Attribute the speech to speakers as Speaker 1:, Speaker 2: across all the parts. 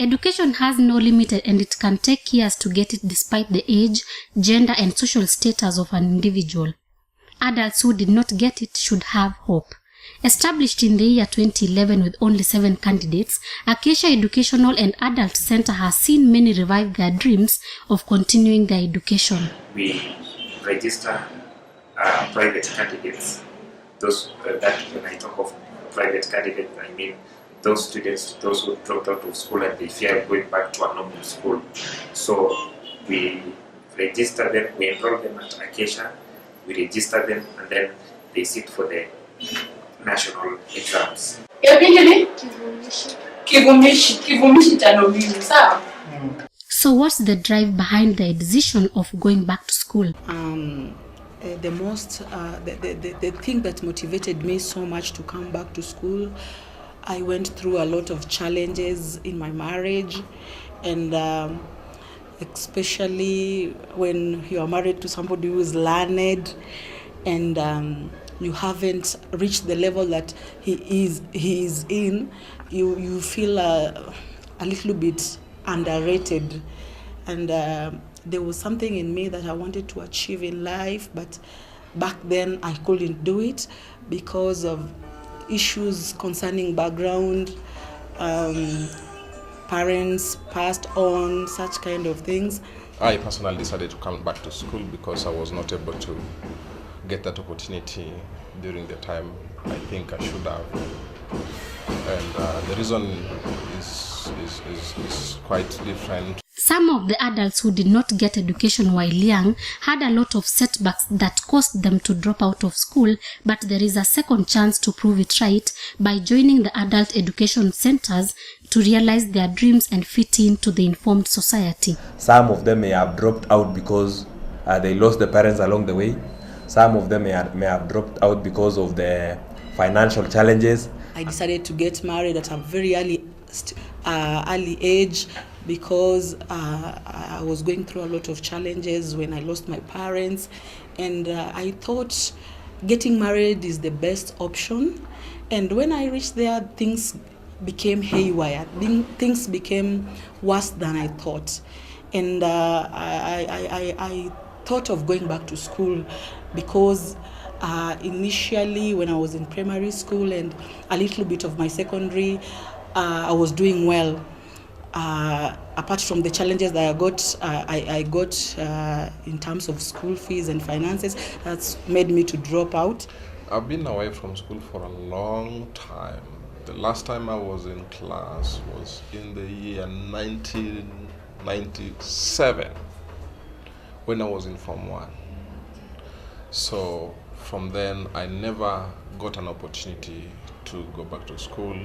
Speaker 1: Education has no limit and it can take years to get it despite the age, gender and social status of an individual. Adults who did not get it should have hope. Established in the year 2011 with only 7 candidates, Acacia Educational and Adult Center has seen many revive their dreams of continuing their education.
Speaker 2: We register private candidates. Those that when I talk of private candidates, I mean those students, those who dropped out of school and they fear going back to a normal school. So we register them, we enroll them at Acacia, we register them, and then they sit for the national exams.
Speaker 1: So what's the drive behind the decision of going back to school?
Speaker 3: The thing that motivated me so much to come back to school, I went through a lot of challenges in my marriage, and especially when you are married to somebody who is learned and you haven't reached the level that he is in, you feel a little bit underrated, and there was something in me that I wanted to achieve in life, but back then I couldn't do it because of issues concerning background, parents passed on, such kind of things.
Speaker 4: I personally decided to come back to school because I was not able to get that opportunity during the time I think I should have. And the reason is quite different.
Speaker 1: Some of the adults who did not get education while young had a lot of setbacks that caused them to drop out of school, but there is a second chance to prove it right by joining the adult education centers to realize their dreams and fit into the informed society.
Speaker 5: Some of them may have dropped out because they lost the parents along the way. Some of them may have dropped out because of the financial challenges.
Speaker 3: I decided to get married at a very early age because I was going through a lot of challenges when I lost my parents, and I thought getting married is the best option. And when I reached there, things became haywire. Things became worse than I thought, and I thought of going back to school because initially when I was in primary school and a little bit of my secondary, I was doing well. Apart from the challenges that I got in terms of school fees and finances, that's made me to drop out.
Speaker 4: I've been away from school for a long time. The last time I was in class was in the year 1997 when I was in Form 1. So from then I never got an opportunity to go back to school.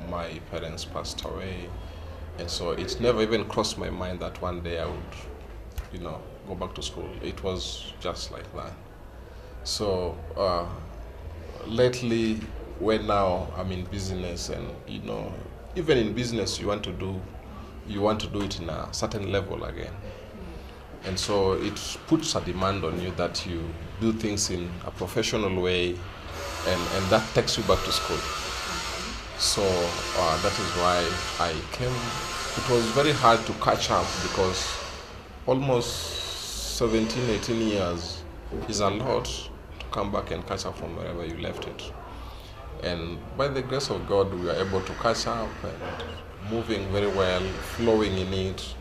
Speaker 4: My parents passed away, and so it never even crossed my mind that one day I would, go back to school. It was just like that. So lately, when now I'm in business, and even in business you want to do it in a certain level again, and so it puts a demand on you that you do things in a professional way, and that takes you back to school. So that is why I came. It was very hard to catch up because almost 17, 18 years is a lot to come back and catch up from wherever you left it. And by the grace of God, we are able to catch up and moving very well, flowing in it.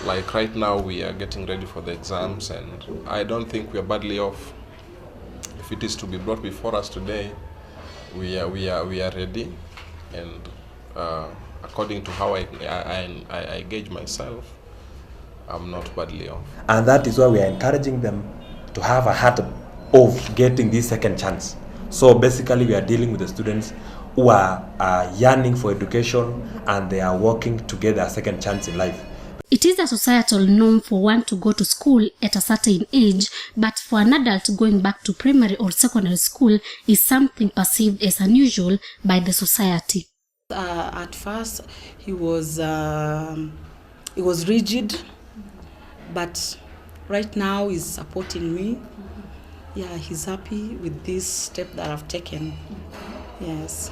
Speaker 4: Like right now, we are getting ready for the exams, and I don't think we are badly off. If it is to be brought before us today, we are ready, and according to how I gauge myself, I'm not badly off.
Speaker 5: And that is why we are encouraging them to have a heart of getting this second chance. So basically we are dealing with the students who are yearning for education and they are working to get a second chance in life.
Speaker 1: It is a societal norm for one to go to school at a certain age, but for an adult going back to primary or secondary school is something perceived as unusual by the society.
Speaker 3: At first, he was rigid, but right now he's supporting me. Yeah, he's happy with this step that I've taken. Yes.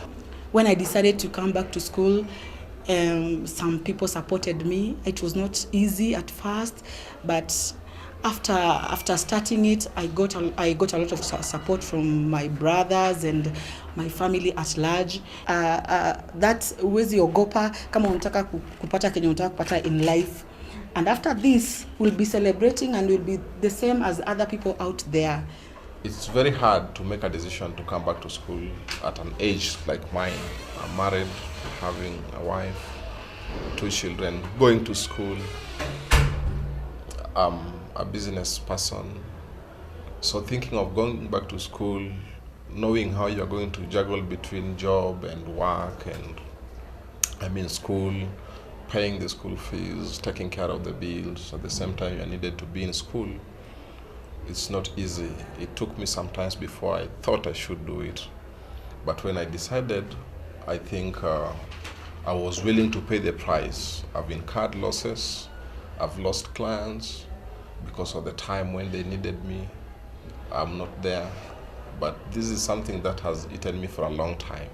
Speaker 3: When I decided to come back to school, Some people supported me. It was not easy at first, but after starting it, I got a lot of support from my brothers and my family at large. That huwezi ogopa kama unataka kupata kenye unataka kupata in life. And after this, we'll be celebrating and we'll be the same as other people out there.
Speaker 4: It's very hard to make a decision to come back to school at an age like mine. I'm married, having a wife, 2 children, going to school. I'm a business person. So thinking of going back to school, knowing how you're going to juggle between job and work and school, paying the school fees, taking care of the bills, at the same time you needed to be in school. It's not easy. It took me some time before I thought I should do it. But when I decided, I think I was willing to pay the price. I've incurred losses. I've lost clients because of the time when they needed me. I'm not there. But this is something that has eaten me for a long time.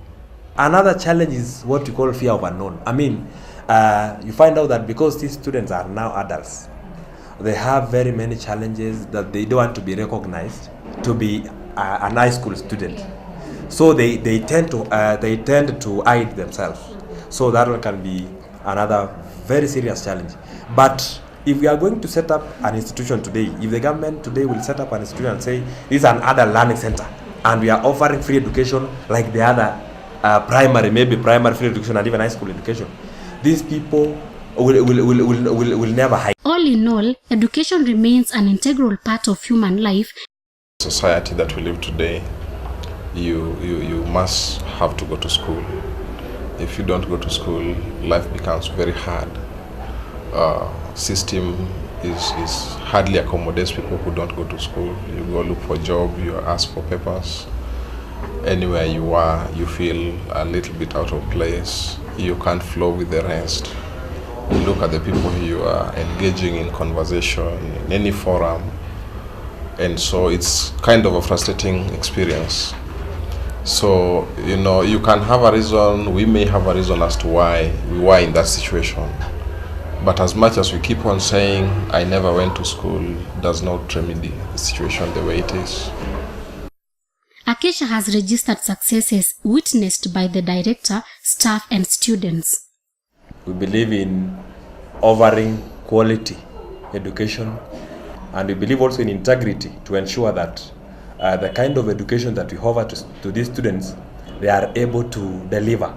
Speaker 5: Another challenge is what we call fear of unknown. You find out that because these students are now adults, they have very many challenges that they don't want to be recognized to be an high school student. So they tend to hide themselves. So that one can be another very serious challenge. But if we are going to set up an institution today, if the government today will set up an institution and say this is an adult learning center and we are offering free education like the other primary free education and even high school education, these people will never hide.
Speaker 1: All in all, education remains an integral part of human life.
Speaker 4: Society that we live today, you must have to go to school. If you don't go to school, life becomes very hard. System is hardly accommodates people who don't go to school. You go look for a job, you ask for papers. Anywhere you are, you feel a little bit out of place. You can't flow with the rest. You look at the people you are engaging in conversation in any forum, and so it's kind of a frustrating experience. So, you can have a reason, we may have a reason as to why we were in that situation. But as much as we keep on saying, I never went to school, does not remedy the situation the way it is.
Speaker 1: Acacia has registered successes witnessed by the director, staff, and students.
Speaker 5: We believe in offering quality education, and we believe also in integrity to ensure that the kind of education that we offer to these students, they are able to deliver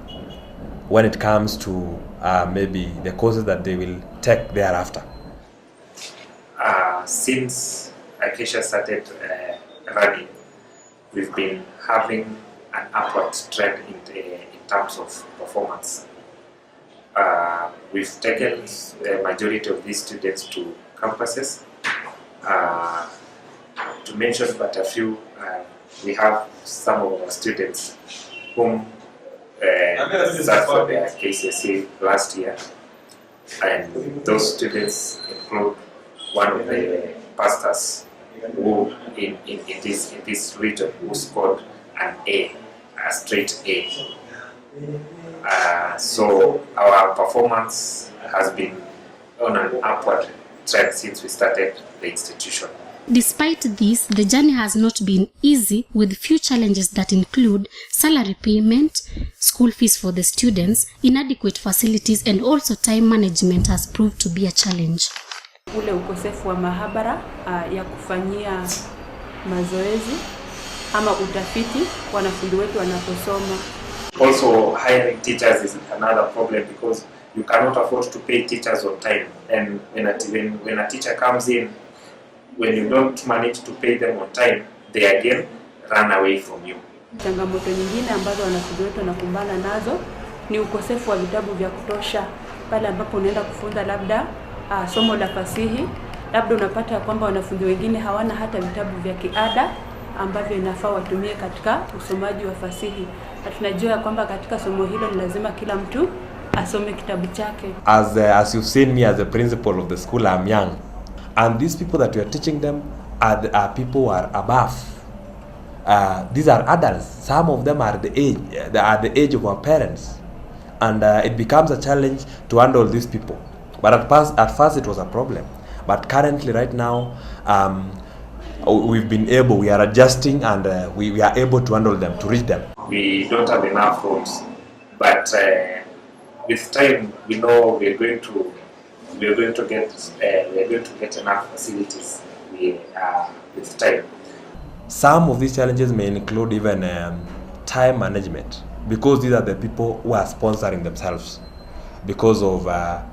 Speaker 5: when it comes to maybe the courses that they will take thereafter.
Speaker 2: Since Acacia started running, we've been having an upward trend in terms of performance. We've taken the majority of these students to campuses. To mention but a few, we have some of our students whom sat for their KCSE last year, and those students include one of the pastors who in this region who scored an A, a straight A. So our performance has been on an upward trend since we started the institution.
Speaker 1: Despite this, the journey has not been easy, with few challenges that include salary payment, school fees for the students, inadequate facilities, and also time management has proved to be a challenge.
Speaker 6: Ule ukosefu wa mahabara ya kufanyia mazoezi ama utafiti wanafunzi wetu wanaposoma.
Speaker 2: Also, hiring teachers is another problem because you cannot afford to pay teachers on time, and when a teacher comes in, when you don't manage to pay them on time, they again run away from you.
Speaker 6: Changamoto nyingine ambazo wanafunzi wetu wanakumbana nazo ni ukosefu wa vitabu vya kutosha. Pale ambapo unaenda kufunza labda somo la fasihi, labda unapata kwamba wanafunzi wengine hawana hata vitabu vya kiada ambavyo inafaa watumie katika usomaji wa fasihi. Na tunajua kwamba katika somo hilo ni lazima kila mtu asome kitabu chake.
Speaker 5: As you've seen me as the principal of the school, I'm young. And these people that we are teaching them are people who are above. These are adults. Some of them are the age of our parents. and it becomes a challenge to handle these people. But at first it was a problem. But currently, right now, we are adjusting, and we are able to handle them, to reach them.
Speaker 2: We don't have enough rooms, but with time, we know we are going to get enough facilities. With time.
Speaker 5: Some of these challenges may include even time management, because these are the people who are sponsoring themselves because of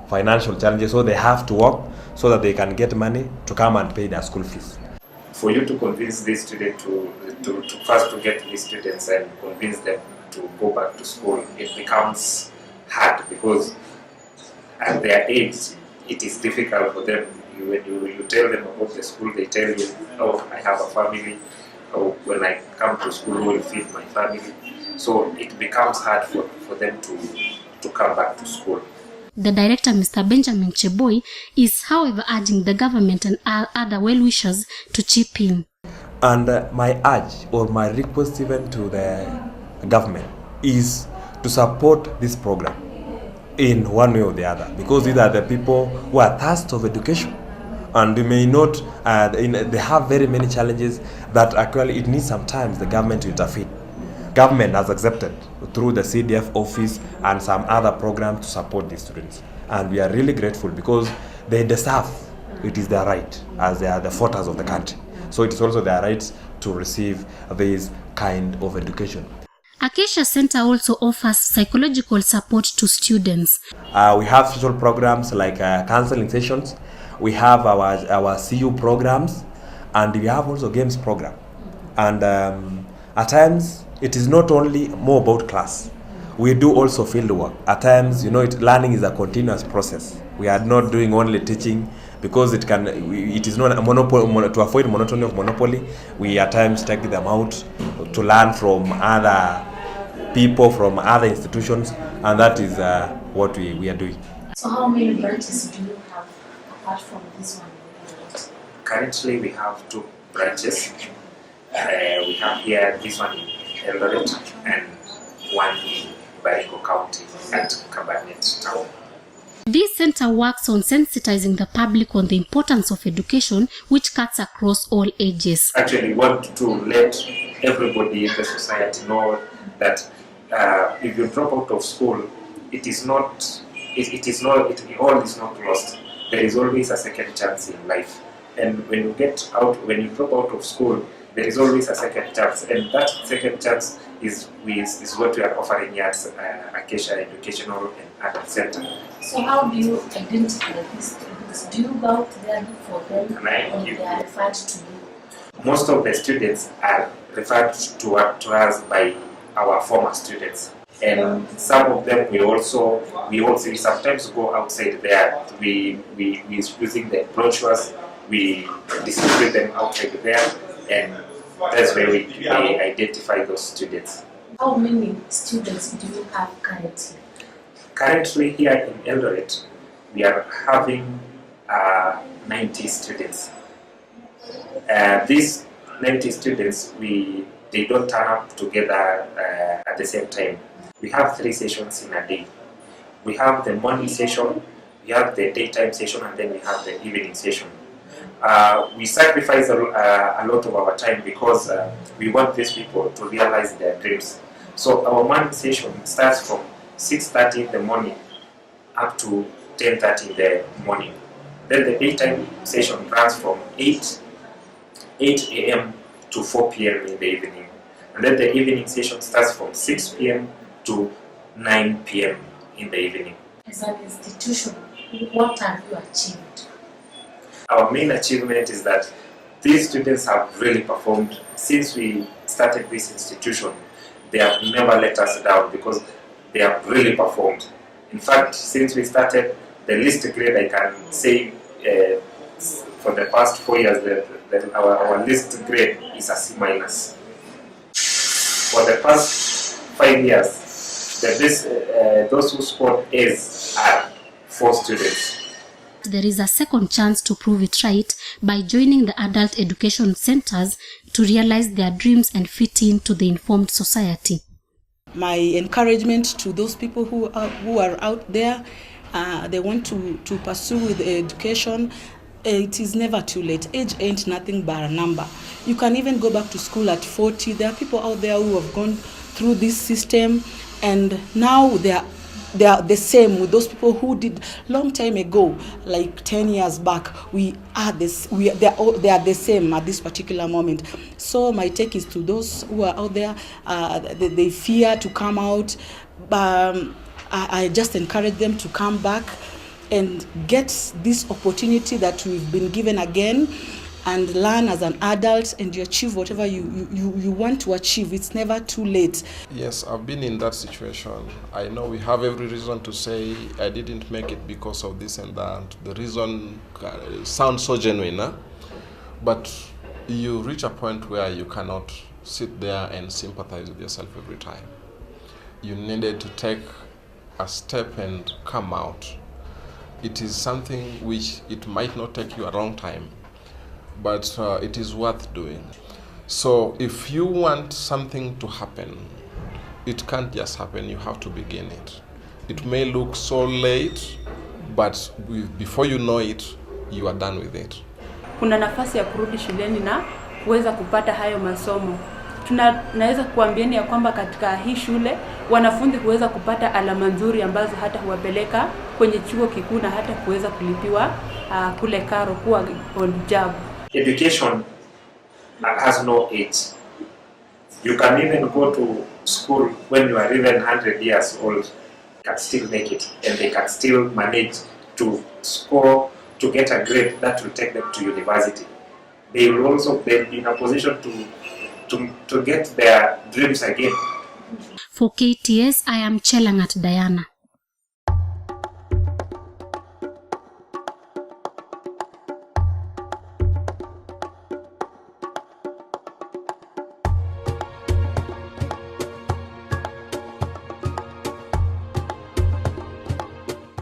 Speaker 5: financial challenges. So they have to work so that they can get money to come and pay their school fees.
Speaker 2: For you to convince these students to get these students and convince them to go back to school, it becomes hard, because at their age, it is difficult for them. When you tell them about the school, they tell you, oh, I have a family, or when I come to school, I will feed my family. So it becomes hard for them to come back to school.
Speaker 1: The director, Mr. Benjamin Cheboy, is however urging the government and other well-wishers to chip in.
Speaker 5: And my urge or my request even to the government is to support this program in one way or the other, because these are the people who are thirsty of education, and they may not, they have very many challenges that actually it needs sometimes the government to intervene. Government has accepted through the CDF office and some other programs to support these students, and we are really grateful because they deserve, it is their right, as they are the voters of the country. So it is also their right to receive this kind of education.
Speaker 1: Acacia Center also offers psychological support to students.
Speaker 5: We have social programs like counseling sessions. We have our CU programs, and we have also games program. And at times, it is not only more about class. We do also field work. At times, learning is a continuous process. We are not doing only teaching, because it is not a monopoly. To avoid monotony of monopoly, we at times take them out to learn from other people, from other institutions, and that is what we are doing.
Speaker 7: So how many branches do you have apart from this one?
Speaker 2: Currently, we have 2 branches. We have here this one in Eldoret and one in Baringo County at Kabarnet Town.
Speaker 1: This center works on sensitizing the public on the importance of education, which cuts across all ages.
Speaker 2: Actually, we want to let everybody in the society know that if you drop out of school, all is not lost. There is always a second chance in life, and when you drop out of school, there is always a second chance, and that second chance is what we are offering here at Acacia Educational and Adult Center.
Speaker 7: So how do you identify these students? Do you go out there for them, or they are referred to you?
Speaker 2: Most of the students are referred to us by our former students, and some of them we sometimes go outside there. We using the brochures, we distribute them outside there, and that's where we identify those students.
Speaker 7: How many students do you have currently?
Speaker 2: Currently here in Eldoret, we are having 90 students. These 90 students, they don't turn up together at the same time. We have 3 sessions in a day. We have the morning session, we have the daytime session, and then we have the evening session. We sacrifice a lot of our time because we want these people to realize their dreams. So our morning session starts from 6:30 in the morning up to 10:30 in the morning. Then the daytime session runs from 8 a.m. to 4 p.m. in the evening. And then the evening session starts from 6 p.m. to 9 p.m. in the evening.
Speaker 7: As an institution, what have you achieved?
Speaker 2: Our main achievement is that these students have really performed. Since we started this institution, they have never let us down because they have really performed. In fact, since we started, the least grade I can say for the past 4 years, that our least grade is a C-. For the past 5 years, those who scored A's are 4 students.
Speaker 1: There is a second chance to prove it right by joining the adult education centers to realize their dreams and fit into the informed society.
Speaker 3: My encouragement to those people who are out there, they want to pursue with education. It is never too late. Age ain't nothing but a number. You can even go back to school at 40. There are people out there who have gone through this system, and now they are the same with those people who did long time ago, like 10 years back. They are the same at this particular moment. So my take is to those who are out there, they fear to come out. I just encourage them to come back and get this opportunity that we've been given again, and learn as an adult, and you achieve whatever you want to achieve. It's never too late.
Speaker 4: Yes, I've been in that situation. I know we have every reason to say I didn't make it because of this and that. The reason sounds so genuine, huh? But you reach a point where you cannot sit there and sympathize with yourself every time. You needed to take a step and come out. It is something which it might not take you a long time, but it is worth doing. So if you want something to happen, it can't just happen, you have to begin it. It may look so late, but before you know it, you are done with it.
Speaker 6: Kuna nafasi ya kurudi shuleni na kuweza kupata hayo masomo. Naweza kuambieni ya kwamba katika hii shule wanafunzi kuweza kupata alama nzuri ambazo hata huwapeleka kwenye chuo kikuu na hata kuweza kulipiwa kule karo kuwa on job.
Speaker 2: Education has no age. You can even go to school when you are even 100 years old, can still make it, and they can still manage to score, to get a grade that will take them to university. They will also be in a position to get their dreams again.
Speaker 1: For KTS, I am Chelangat Diana.